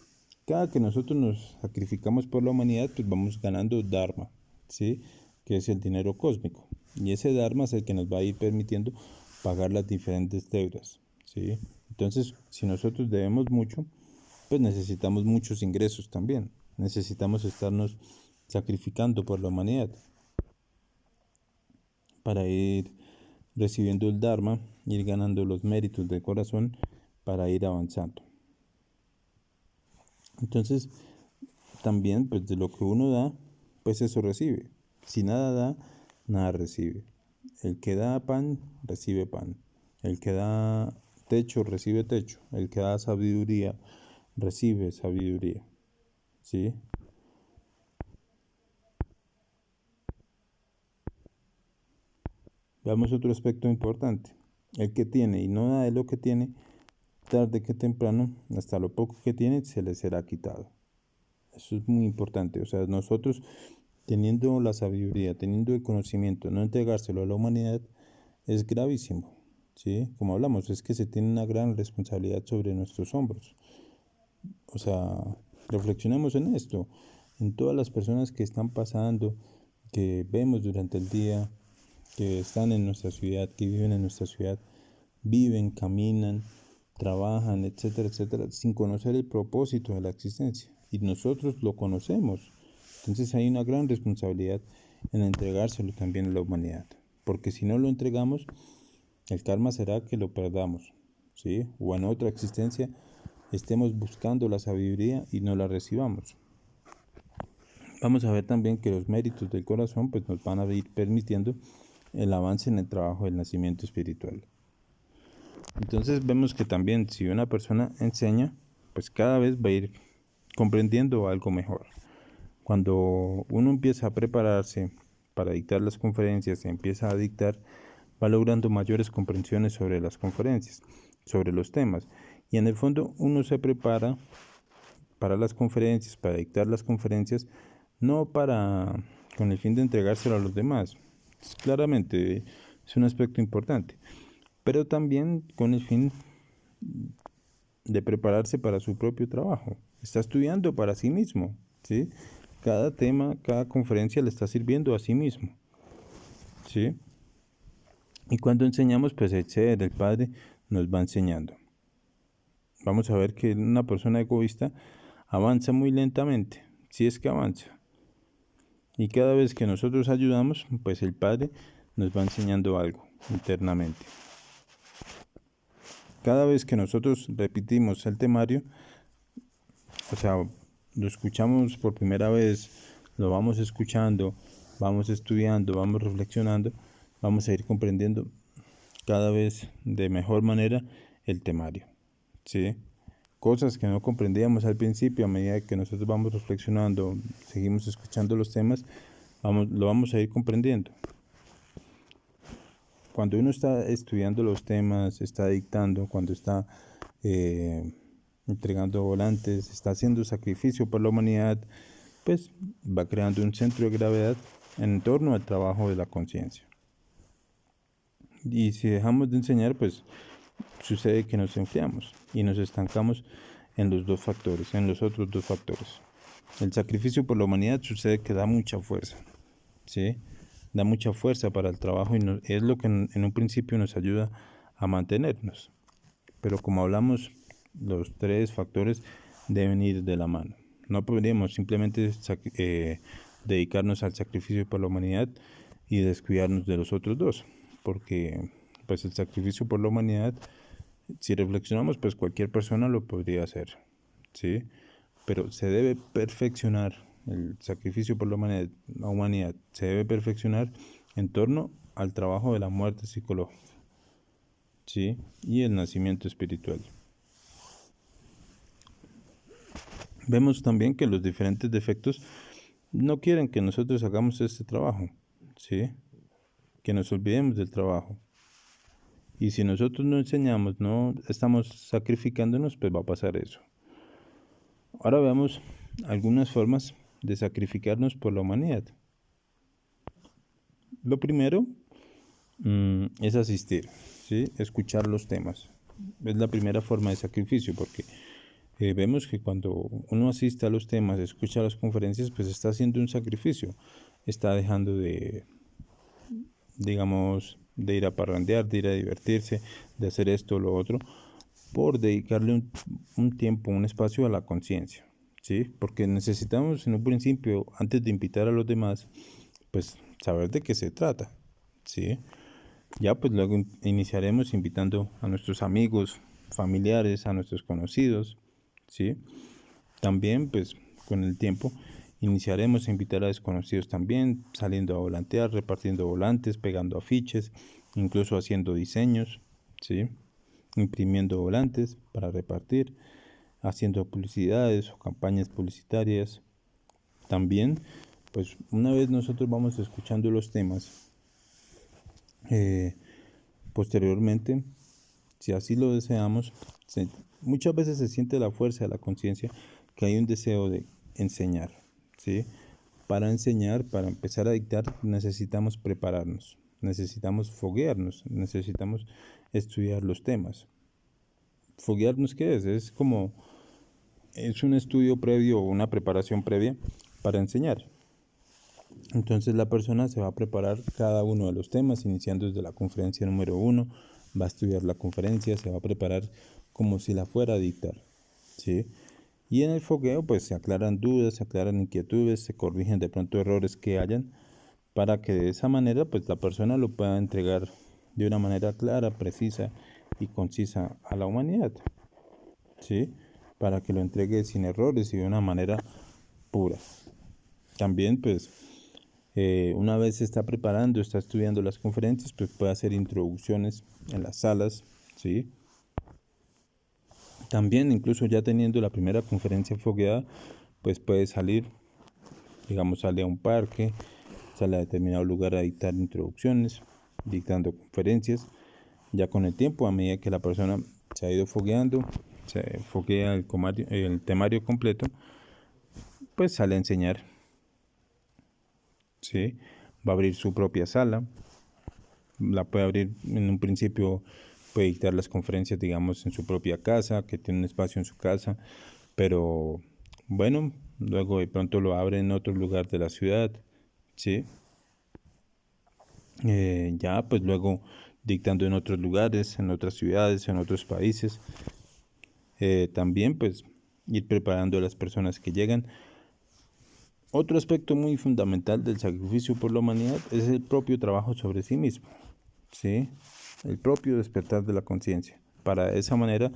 Cada que nosotros nos sacrificamos por la humanidad, pues vamos ganando Dharma, ¿sí? Que es el dinero cósmico. Y ese Dharma es el que nos va a ir permitiendo pagar las diferentes deudas, ¿sí? Entonces, si nosotros debemos mucho, pues necesitamos muchos ingresos también. Necesitamos estarnos sacrificando por la humanidad para ir recibiendo el Dharma ir ganando los méritos del corazón para ir avanzando. Entonces, también pues de lo que uno da, pues eso recibe. Si nada da, nada recibe. El que da pan, recibe pan. El que da techo, recibe techo. El que da sabiduría, recibe sabiduría. ¿Sí? Veamos otro aspecto importante. El que tiene y no da de lo que tiene, tarde que temprano, hasta lo poco que tiene, se le será quitado. Eso es muy importante. O sea, nosotros teniendo la sabiduría, teniendo el conocimiento, no entregárselo a la humanidad, es gravísimo. ¿Sí? Como hablamos, es que se tiene una gran responsabilidad sobre nuestros hombros. O sea, reflexionemos en esto, en todas las personas que están pasando, que vemos durante el día, que están en nuestra ciudad, que viven en nuestra ciudad, viven, caminan, trabajan, etcétera, etcétera, sin conocer el propósito de la existencia. Y nosotros lo conocemos. Entonces hay una gran responsabilidad en entregárselo también a la humanidad. Porque si no lo entregamos, el karma será que lo perdamos, ¿sí? O en otra existencia estemos buscando la sabiduría y no la recibamos. Vamos a ver también que los méritos del corazón pues nos van a ir permitiendo el avance en el trabajo del nacimiento espiritual. Entonces vemos que también si una persona enseña, pues cada vez va a ir comprendiendo algo mejor. Cuando uno empieza a prepararse para dictar las conferencias, empieza a dictar, va logrando mayores comprensiones sobre las conferencias, sobre los temas. Y en el fondo uno se prepara para las conferencias, para dictar las conferencias, no con el fin de entregárselo a los demás. Claramente es un aspecto importante, pero también con el fin de prepararse para su propio trabajo. Está estudiando para sí mismo, ¿sí? Cada tema, cada conferencia le está sirviendo a sí mismo, ¿sí? Y cuando enseñamos, pues el ser, el Padre, nos va enseñando. Vamos a ver que una persona egoísta avanza muy lentamente, si es que avanza. Y cada vez que nosotros ayudamos, pues el Padre nos va enseñando algo internamente. Cada vez que nosotros repetimos el temario, o sea, lo escuchamos por primera vez, lo vamos escuchando, vamos estudiando, vamos reflexionando, vamos a ir comprendiendo cada vez de mejor manera el temario, ¿sí? Cosas que no comprendíamos al principio, a medida que nosotros vamos reflexionando, seguimos escuchando los temas, lo vamos a ir comprendiendo. Cuando uno está estudiando los temas, está dictando, cuando está entregando volantes, está haciendo sacrificio por la humanidad, pues va creando un centro de gravedad en torno al trabajo de la conciencia. Y si dejamos de enseñar, pues sucede que nos enfriamos y nos estancamos en los otros dos factores. El sacrificio por la humanidad sucede que da mucha fuerza, ¿sí? Da mucha fuerza para el trabajo y es lo que en un principio nos ayuda a mantenernos. Pero como hablamos, los tres factores deben ir de la mano. No podríamos simplemente dedicarnos al sacrificio por la humanidad y descuidarnos de los otros dos, porque pues el sacrificio por la humanidad, si reflexionamos, pues cualquier persona lo podría hacer, ¿sí? Pero se debe perfeccionar el sacrificio por la humanidad se debe perfeccionar en torno al trabajo de la muerte psicológica, ¿sí? Y el nacimiento espiritual. Vemos también que los diferentes defectos no quieren que nosotros hagamos este trabajo, ¿sí? Que nos olvidemos del trabajo. Y si nosotros no enseñamos, no estamos sacrificándonos, pues va a pasar eso. Ahora veamos algunas formas de sacrificarnos por la humanidad. Lo primero es asistir, ¿sí? Escuchar los temas. Es la primera forma de sacrificio porque vemos que cuando uno asiste a los temas, escucha las conferencias, pues está haciendo un sacrificio. Está dejando digamos, de ir a parrandear, de ir a divertirse, de hacer esto o lo otro, por dedicarle un tiempo, un espacio a la conciencia, ¿sí? Porque necesitamos en un principio, antes de invitar a los demás, pues saber de qué se trata, ¿sí? Ya pues luego iniciaremos invitando a nuestros amigos, familiares, a nuestros conocidos, ¿sí? También pues con el tiempo iniciaremos a invitar a desconocidos también, saliendo a volantear, repartiendo volantes, pegando afiches, incluso haciendo diseños, ¿sí? Imprimiendo volantes para repartir, haciendo publicidades o campañas publicitarias. También, pues una vez nosotros vamos escuchando los temas, eh, posteriormente, si así lo deseamos, muchas veces se siente la fuerza de la conciencia que hay un deseo de enseñar, ¿sí? Para enseñar, para empezar a dictar, necesitamos prepararnos, necesitamos foguearnos, necesitamos estudiar los temas. ¿Foguearnos qué es? Es un estudio previo o una preparación previa para enseñar. Entonces la persona se va a preparar cada uno de los temas, iniciando desde la conferencia número 1, va a estudiar la conferencia, se va a preparar como si la fuera a dictar, ¿sí? Y en el fogueo pues se aclaran dudas, se aclaran inquietudes, se corrigen de pronto errores que hayan, para que de esa manera pues la persona lo pueda entregar de una manera clara, precisa y concisa a la humanidad, ¿sí? Para que lo entregue sin errores y de una manera pura. También pues una vez se está preparando, está estudiando las conferencias, pues puede hacer introducciones en las salas, ¿sí? También, incluso ya teniendo la primera conferencia fogueada, pues puede salir, digamos, sale a un parque, sale a determinado lugar a dictar introducciones, dictando conferencias. Ya con el tiempo, a medida que la persona se ha ido fogueando, se foguea el temario completo, pues sale a enseñar, ¿sí? Va a abrir su propia sala, la puede abrir en un principio, puede dictar las conferencias, digamos, en su propia casa, que tiene un espacio en su casa, pero bueno, luego de pronto lo abre en otro lugar de la ciudad, ¿sí? Ya pues luego dictando en otros lugares, en otras ciudades, en otros países. También pues ir preparando a las personas que llegan. Otro aspecto muy fundamental del sacrificio por la humanidad es el propio trabajo sobre sí mismo, ¿sí? El propio despertar de la conciencia, para de esa manera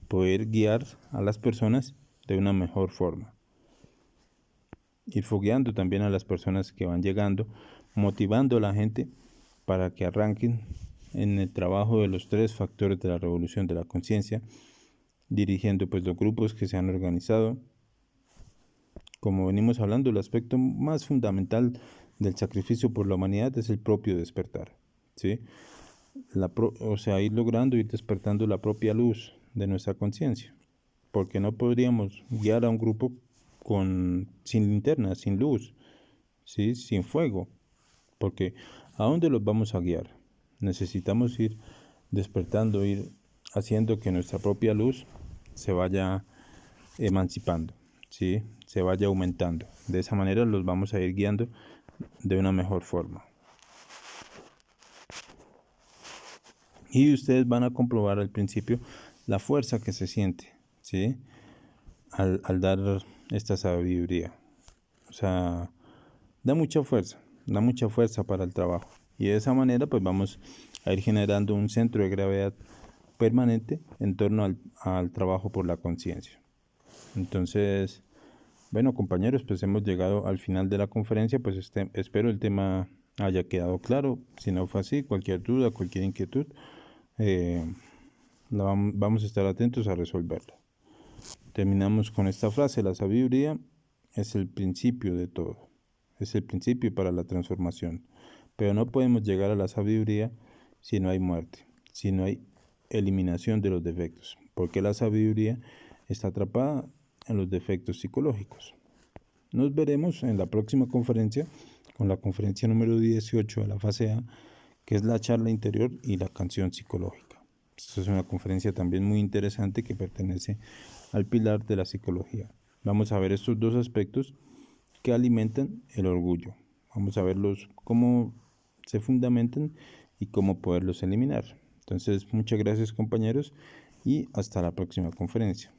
poder guiar a las personas de una mejor forma. Ir fogueando también a las personas que van llegando, motivando a la gente para que arranquen en el trabajo de los 3 factores de la revolución de la conciencia, dirigiendo pues los grupos que se han organizado. Como venimos hablando, el aspecto más fundamental del sacrificio por la humanidad es el propio despertar, ¿sí? O sea, ir logrando, ir despertando la propia luz de nuestra conciencia, porque no podríamos guiar a un grupo sin linterna, sin luz, ¿sí? Sin fuego, porque ¿a dónde los vamos a guiar? Necesitamos ir despertando, ir haciendo que nuestra propia luz se vaya emancipando, ¿sí? Se vaya aumentando. De esa manera los vamos a ir guiando de una mejor forma. Y ustedes van a comprobar al principio la fuerza que se siente, ¿sí? Al dar esta sabiduría. O sea, da mucha fuerza para el trabajo. Y de esa manera pues vamos a ir generando un centro de gravedad permanente en torno al trabajo por la conciencia. Entonces, bueno, compañeros, pues hemos llegado al final de la conferencia, pues espero el tema haya quedado claro. Si no fue así, cualquier duda, cualquier inquietud, eh, vamos a estar atentos a resolverla. Terminamos con esta frase: la sabiduría es el principio de todo, es el principio para la transformación. Pero no podemos llegar a la sabiduría si no hay muerte, si no hay eliminación de los defectos, porque la sabiduría está atrapada en los defectos psicológicos. Nos veremos en la próxima conferencia, con la conferencia número 18 de la fase A, que es la charla interior y la canción psicológica. Esta es una conferencia también muy interesante que pertenece al pilar de la psicología. Vamos a ver estos 2 aspectos que alimentan el orgullo. Vamos a verlos cómo se fundamentan y cómo poderlos eliminar. Entonces, muchas gracias, compañeros, y hasta la próxima conferencia.